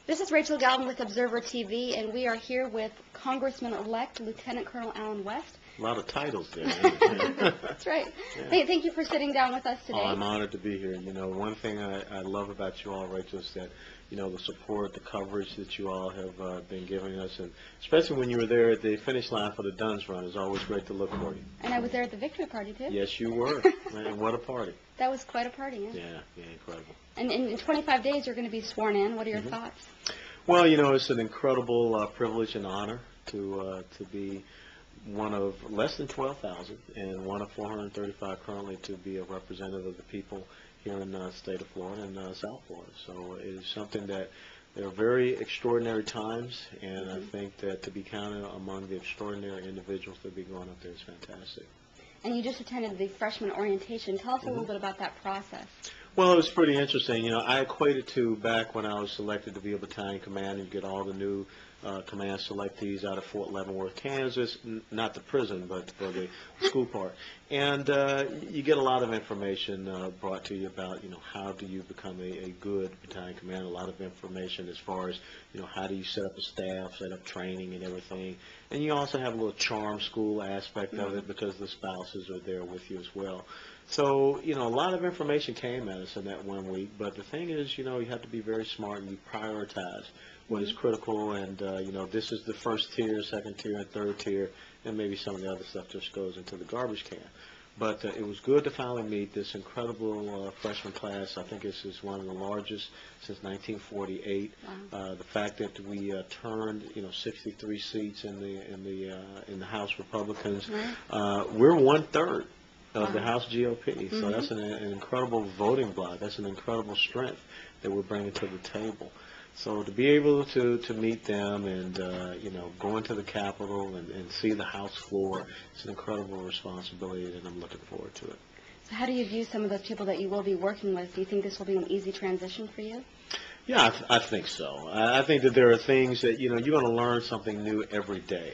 This is Rachel Galvin with Observer TV, and we are here with Congressman-elect Lieutenant Colonel Allen West. A lot of titles there. Isn't it? That's right. Yeah. Thank you for sitting down with us today. Oh, I'm honored to be here. You know, one thing I love about you all, Rachel, is that, you know, the support, the coverage that you all have been giving us, and especially when you were there at the finish line for the Duns Run, it's always great to look for you. And I was there at the victory party, too. Yes, you were. Man, what a party. That was quite a party, Yeah, incredible. And in 25 days, you're going to be sworn in. What are your thoughts? Well, you know, it's an incredible privilege and honor to be one of less than 12,000 and one of 435 currently to be a representative of the people here in the state of Florida and South Florida. So it is something that there are very extraordinary times, and I think that to be counted among the extraordinary individuals that be going up there is fantastic. And you just attended the freshman orientation. Tell us a little bit about that process. Well, it was pretty interesting. You know, I equated to back when I was selected to be a battalion commander. You get all the new command selectees out of Fort Leavenworth, Kansas, not the prison, but for the school part. And you get a lot of information brought to you about, you know, how do you become a good battalion commander, a lot of information as far as, you know, how do you set up a staff, set up training and everything. And you also have a little charm school aspect of it because the spouses are there with you as well. So, you know, a lot of information came at us in that 1 week, but the thing is, you know, you have to be very smart and you prioritize what is critical, and, you know, this is the first tier, second tier, and third tier, and maybe some of the other stuff just goes into the garbage can. But it was good to finally meet this incredible freshman class. I think this is one of the largest since 1948. Wow. The fact that we turned, you know, 63 seats in the House Republicans, we're 1/3 of the House GOP. So that's an incredible voting bloc. That's an incredible strength that we're bringing to the table. So to be able to meet them and, you know, go into the Capitol and see the House floor, it's an incredible responsibility, and I'm looking forward to it. So how do you view some of those people that you will be working with? Do you think this will be an easy transition for you? Yeah, I think so. I think that there are things that, you know, you're going to learn something new every day.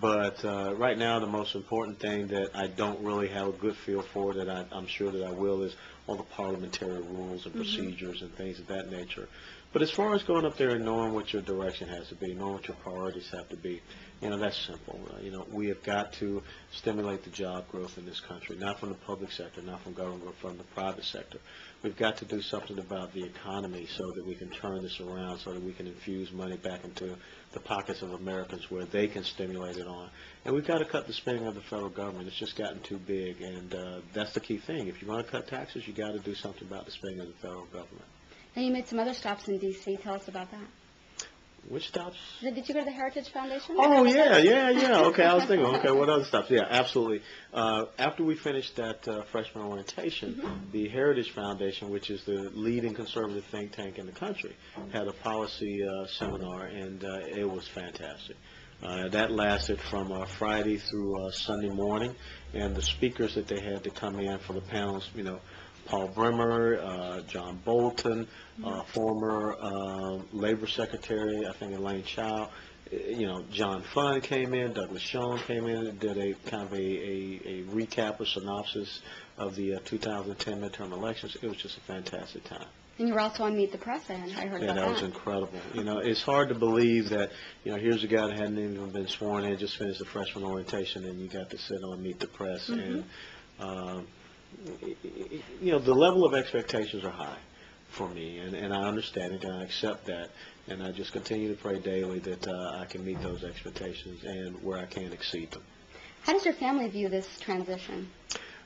But right now, the most important thing that I don't really have a good feel for, that I'm sure that I will, is all the parliamentary rules and procedures and things of that nature. But as far as going up there and knowing what your direction has to be, knowing what your priorities have to be, you know, that's simple. You know, we have got to stimulate the job growth in this country, not from the public sector, not from government, but from the private sector. We've got to do something about the economy so that we can turn this around, so that we can infuse money back into the pockets of Americans where they can stimulate it on. And we've got to cut the spending of the federal government. It's just gotten too big, and that's the key thing. If you want to cut taxes, you've got to do something about the spending of the federal government. And you made some other stops in D.C. Tell us about that. Which stops? Did you go to the Heritage Foundation? Oh, yeah. Okay, I was thinking, okay, what other stops? Yeah, absolutely. After we finished that freshman orientation, the Heritage Foundation, which is the leading conservative think tank in the country, had a policy seminar, and it was fantastic. That lasted from Friday through Sunday morning, and the speakers that they had to come in for the panels, you know, Paul Bremer, John Bolton, former Labor Secretary, I think Elaine Chao, you know, John Funn came in, Douglas Schoen came in and did a kind of a recap or synopsis of the 2010 midterm elections. It was just a fantastic time. And you were also on Meet the Press, I heard about that. Yeah, that was incredible. You know, it's hard to believe that, you know, here's a guy that hadn't even been sworn in, just finished the freshman orientation, and you got to sit on Meet the Press. And you know, the level of expectations are high for me, and I understand it, and I accept that, and I just continue to pray daily that I can meet those expectations and where I can exceed them. How does your family view this transition?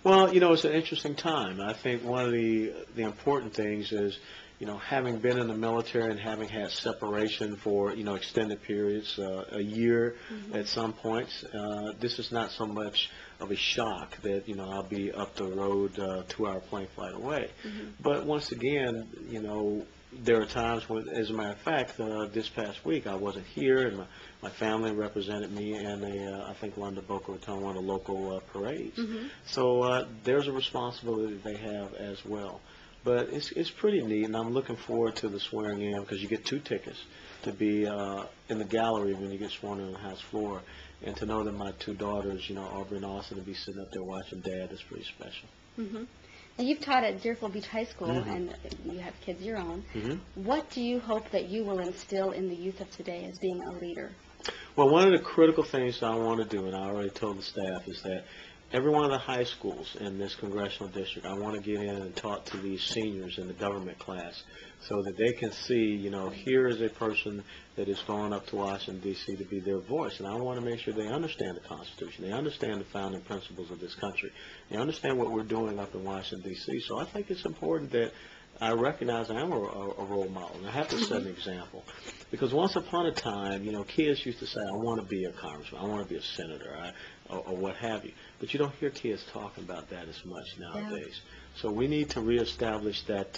Well, you know, it's an interesting time. I think one of the important things is, you know, having been in the military and having had separation for, you know, extended periods, a year at some points, this is not so much of a shock that, you know, I'll be up the road 2-hour plane flight away. But once again, you know, there are times when, as a matter of fact, this past week I wasn't here, and my family represented me in I think London Boca Raton, one of the local parades. So there's a responsibility that they have as well. But it's pretty neat, and I'm looking forward to the swearing in, because you get 2 tickets to be in the gallery when you get sworn in on the House floor, and to know that my 2 daughters, you know, Aubrey and Austin, to be sitting up there watching Dad is pretty special. Now, you've taught at Deerfield Beach High School, Mhm. and you have kids of your own. Hmm. What do you hope that you will instill in the youth of today as being a leader? Well, one of the critical things that I want to do, and I already told the staff, is that every one of the high schools in this congressional district, I want to get in and talk to these seniors in the government class so that they can see, here is a person that is going up to Washington, D.C. to be their voice. And I want to make sure they understand the Constitution. They understand the founding principles of this country. They understand what we're doing up in Washington, D.C. So I think it's important that I recognize I am a role model, and I have to set an example. Because once upon a time, kids used to say, I want to be a congressman, I want to be a senator, or what have you. But you don't hear kids talking about that as much nowadays. So we need to reestablish that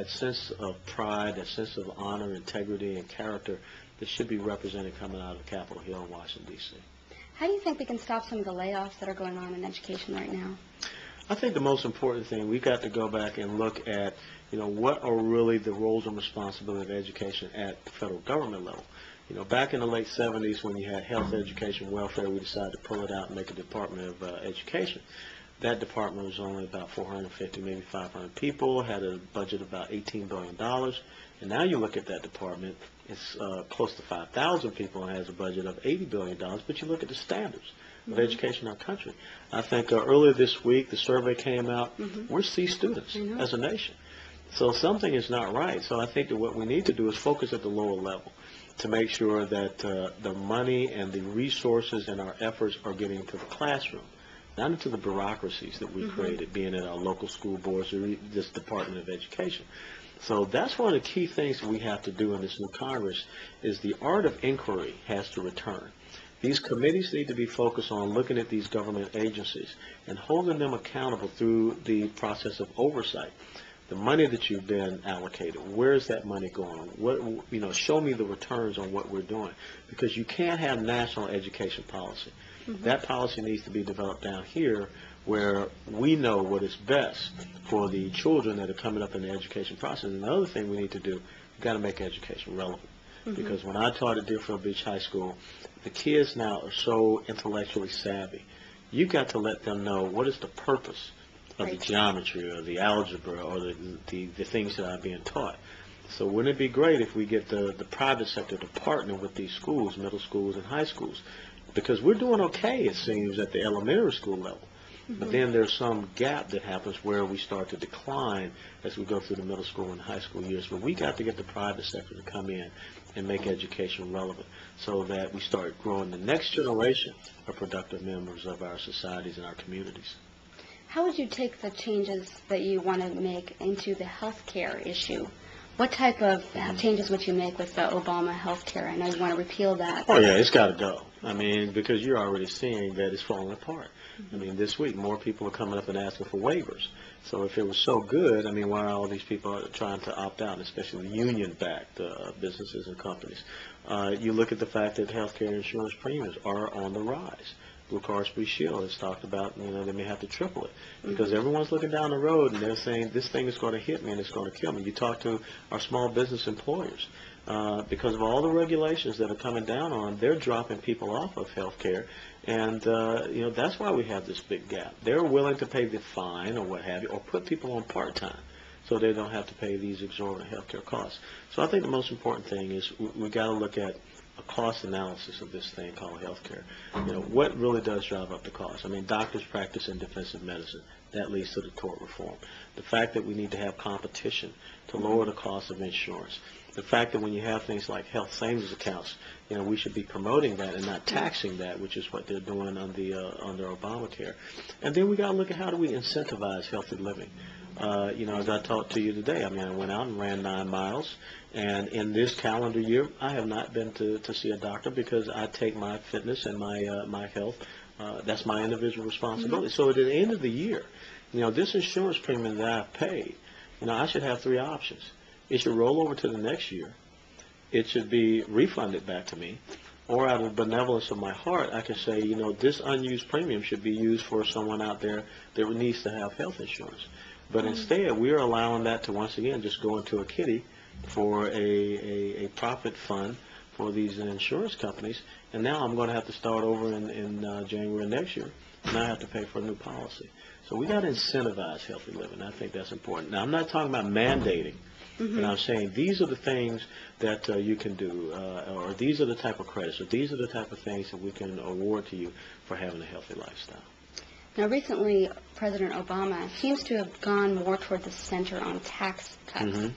sense of pride, that sense of honor, integrity, and character that should be represented coming out of Capitol Hill in Washington, D.C. How do you think we can stop some of the layoffs that are going on in education right now? I think the most important thing, we've got to go back and look at, what are really the roles and responsibilities of education at the federal government level. Back in the late 70s when you had health, education, welfare, we decided to pull it out and make a Department of Education. That department was only about 450, maybe 500 people, had a budget of about $18 billion. And now you look at that department, it's close to 5,000 people and has a budget of $80 billion, but you look at the standards of education in our country. I think earlier this week, the survey came out, we're C students as a nation. So something is not right. So I think that what we need to do is focus at the lower level to make sure that the money and the resources and our efforts are getting to the classroom, not into the bureaucracies that we created, being at our local school boards or this Department of Education. So that's one of the key things that we have to do in this new Congress is the art of inquiry has to return. These committees need to be focused on looking at these government agencies and holding them accountable through the process of oversight. The money that you've been allocated, where is that money going? What, show me the returns on what we're doing, because you can't have national education policy. That policy needs to be developed down here where we know what is best for the children that are coming up in the education process. And the other thing we need to do, we've got to make education relevant. Because when I taught at Deerfield Beach High School, the kids now are so intellectually savvy. You've got to let them know what is the purpose of the geometry or the algebra or the things that are being taught. So wouldn't it be great if we get the private sector to partner with these schools, middle schools and high schools? Because we're doing okay, it seems, at the elementary school level. But then there's some gap that happens where we start to decline as we go through the middle school and high school years. But we got to get the private sector to come in and make education relevant so that we start growing the next generation of productive members of our societies and our communities. How would you take the changes that you want to make into the health care issue? What type of changes would you make with the Obama health care? I know you want to repeal that. Oh, yeah, it's got to go. I mean, because you're already seeing that it's falling apart. I mean, this week, more people are coming up and asking for waivers. So if it was so good, I mean, why are all these people trying to opt out, especially the union-backed businesses and companies? You look at the fact that healthcare insurance premiums are on the rise. Blue Cross Blue Shield has talked about, they may have to triple it because everyone's looking down the road and they're saying this thing is going to hit me and it's going to kill me. You talk to our small business employers. Because of all the regulations that are coming down on, they're dropping people off of health care. And, that's why we have this big gap. They're willing to pay the fine or what have you, or put people on part-time so they don't have to pay these exorbitant health care costs. So I think the most important thing is we got to look at a cost analysis of this thing called health care. What really does drive up the cost? I mean, doctors practice in defensive medicine. That leads to the tort reform. The fact that we need to have competition to lower the cost of insurance. The fact that when you have things like health savings accounts, we should be promoting that and not taxing that, which is what they're doing under Obamacare. And then we got to look at how do we incentivize healthy living. As I talked to you today, I mean, I went out and ran 9 miles, and in this calendar year, I have not been to see a doctor because I take my fitness and my health. That's my individual responsibility. So at the end of the year, this insurance premium that I've paid, I should have 3 options. It should roll over to the next year. It should be refunded back to me. Or out of the benevolence of my heart, I can say, this unused premium should be used for someone out there that needs to have health insurance. But instead, we are allowing that to, once again, just go into a kitty for a profit fund for these insurance companies. And now I'm going to have to start over in January next year Now I have to pay for a new policy. So we got to incentivize healthy living. I think that's important. Now, I'm not talking about mandating, but I'm saying these are the things that you can do, or these are the type of credits, or these are the type of things that we can award to you for having a healthy lifestyle. Now, recently, President Obama seems to have gone more toward the center on tax cuts.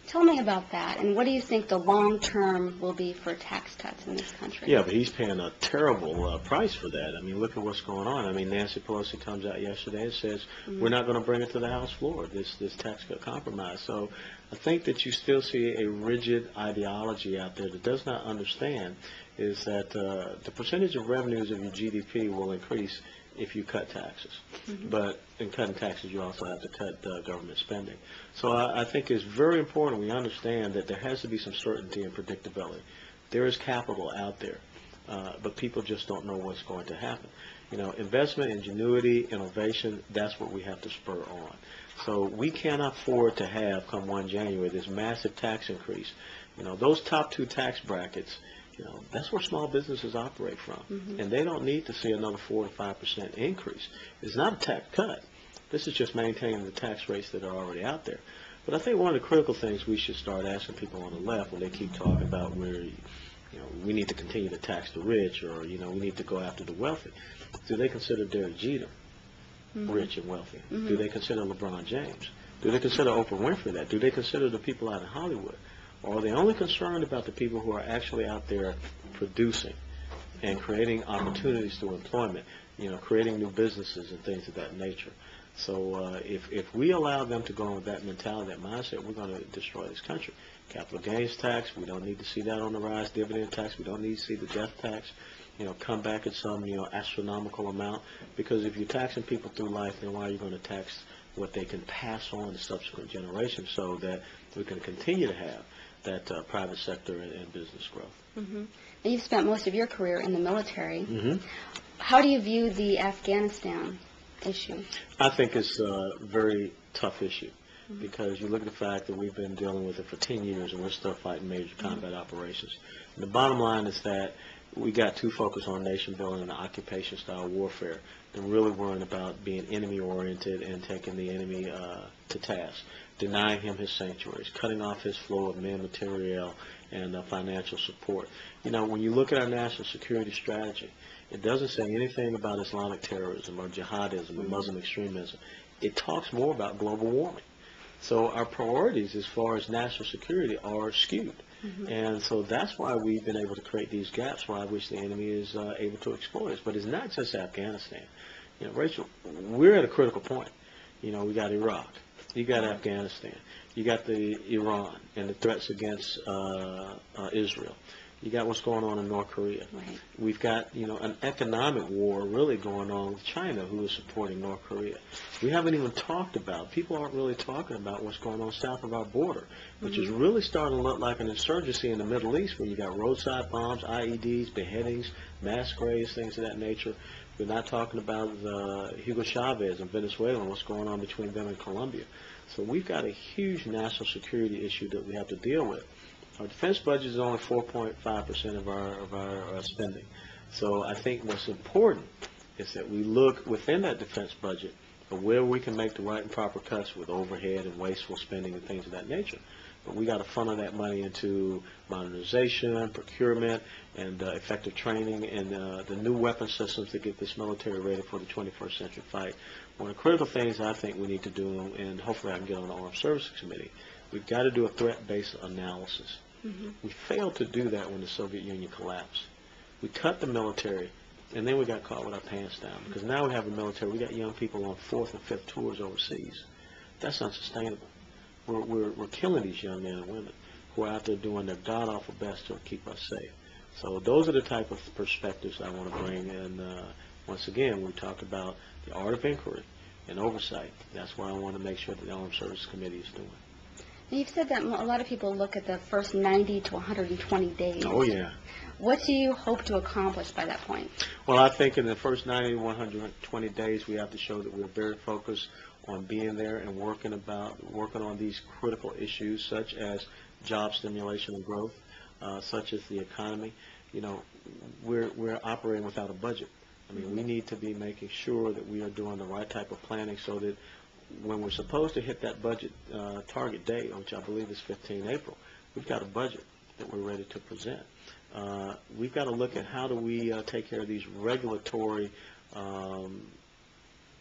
Tell me about that, and what do you think the long term will be for tax cuts in this country? Yeah, but he's paying a terrible price for that. I mean, look at what's going on. I mean, Nancy Pelosi comes out yesterday and says, we're not going to bring it to the House floor, this tax cut compromise. So I think that you still see a rigid ideology out there that does not understand is that the percentage of revenues of your GDP will increase if you cut taxes. But in cutting taxes, you also have to cut government spending. So I think it's very important we understand that there has to be some certainty and predictability. There is capital out there, but people just don't know what's going to happen. You know, investment, ingenuity, innovation, that's what we have to spur on. So we can't afford to have, come 1 January, this massive tax increase. You know, those top 2 tax brackets, you know, that's where small businesses operate from. And they don't need to see another 4 to 5% increase. It's not a tax cut. This is just maintaining the tax rates that are already out there. But I think one of the critical things we should start asking people on the left when they keep talking about where, you know, we need to continue to tax the rich, or, you know, we need to go after the wealthy. Do they consider Derek Jeter rich and wealthy? Do they consider LeBron James? Do they consider Oprah Winfrey that? Do they consider the people out in Hollywood? Or are they only concerned about the people who are actually out there producing and creating opportunities through employment, you know, creating new businesses and things of that nature? So if we allow them to go on with that mentality, that mindset, we're going to destroy this country. Capital gains tax, we don't need to see that on the rise. Dividend tax, we don't need to see the death tax, you know, come back at some, you know, astronomical amount. Because if you're taxing people through life, then why are you going to tax what they can pass on to subsequent generations so that we can continue to have that private sector and business growth? And you've spent most of your career in the military. How do you view the Afghanistan issue? I think it's a very tough issue because you look at the fact that we've been dealing with it for 10 years and we're still fighting major combat operations. And the bottom line is that we got too focused on nation building and occupation-style warfare and really worrying about being enemy-oriented and taking the enemy to task, denying him his sanctuaries, cutting off his flow of men, material, and financial support. You know, when you look at our national security strategy, it doesn't say anything about Islamic terrorism or jihadism or Muslim extremism. It talks more about global warming. So our priorities as far as national security are skewed. And so that's why we've been able to create these gaps why I wish the enemy is able to exploit us. But it's not just Afghanistan. You know, Rachel, we're at a critical point. You know, we got Iraq. You got Afghanistan. You got the Iran and the threats against Israel. You got what's going on in North Korea. We've got, you know, an economic war really going on with China, who is supporting North Korea. We haven't even talked about, people aren't really talking about what's going on south of our border, which is really starting to look like an insurgency in the Middle East, where you got roadside bombs, IEDs, beheadings, mass graves, things of that nature. We're not talking about Hugo Chavez in Venezuela and what's going on between them and Colombia. So we've got a huge national security issue that we have to deal with. Our defense budget is only 4.5% of our spending. So I think what's important is that we look within that defense budget for where we can make the right and proper cuts with overhead and wasteful spending and things of that nature. But we got to funnel that money into modernization, procurement, and effective training, and the new weapon systems to get this military ready for the 21st century fight. One of the critical things I think we need to do, and hopefully I can get on the Armed Services Committee, we've got to do a threat-based analysis. We failed to do that when the Soviet Union collapsed. We cut the military, and then we got caught with our pants down, because now we have a military. We got young people on 4th and 5th tours overseas. That's unsustainable. We're killing these young men and women who are out there doing their god-awful best to keep us safe. So those are the type of perspectives I want to bring. And once again, we talked about the art of inquiry and oversight. That's what I want to make sure that the Armed Services Committee is doing. And you've said that a lot of people look at the first 90 to 120 days. Oh, yeah. What do you hope to accomplish by that point? Well, I think in the first 90 to 120 days, we have to show that we're very focused on being there and working on these critical issues, such as job stimulation and growth, such as the economy. You know, we're operating without a budget. I mean, we need to be making sure that we are doing the right type of planning so that when we're supposed to hit that budget target date, which I believe is 15 April, we've got a budget that we're ready to present. We've got to look at how do we take care of these regulatory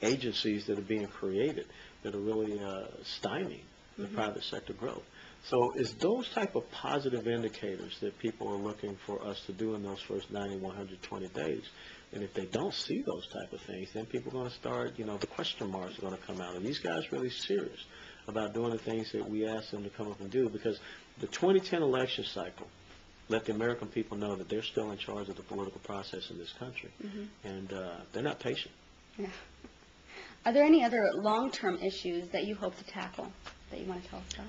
agencies that are being created that are really stymieing the private sector growth. So it's those type of positive indicators that people are looking for us to do in those first 90, 120 days. And if they don't see those type of things, then people are going to start, the question marks are going to come out. And these guys are really serious about doing the things that we ask them to come up and do, because the 2010 election cycle let the American people know that they're still in charge of the political process in this country. And they're not patient. Yeah. Are there any other long-term issues that you hope to tackle that you want to tell us about?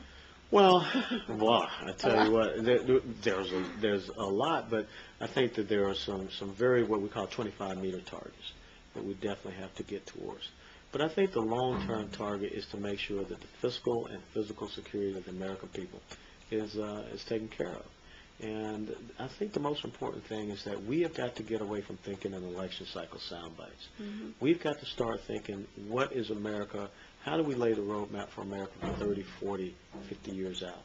Well, I tell you what, there's a lot, but I think that there are some very, what we call 25-meter targets that we definitely have to get towards. But I think the long-term target is to make sure that the fiscal and physical security of the American people is taken care of. And I think the most important thing is that we have got to get away from thinking in election cycle sound bites. We've got to start thinking, what is America? How do we lay the roadmap for America for 30, 40, 50 years out?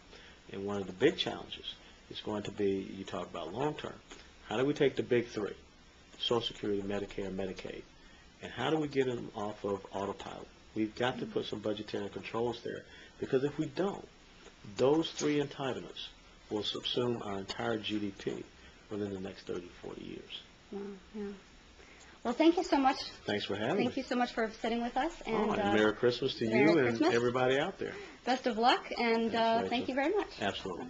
And one of the big challenges is going to be, you talk about long-term, how do we take the big three, Social Security, Medicare, and Medicaid, and how do we get them off of autopilot? We've got to put some budgetary controls there, because if we don't, those three entitlements will subsume our entire GDP within the next 30, 40 years. Wow, yeah. Well, thank you so much. Thanks for having me. Thank you so much for sitting with us. And, and Merry Christmas to Merry you Christmas. and everybody out there. Best of luck, and thank you very much. Absolutely.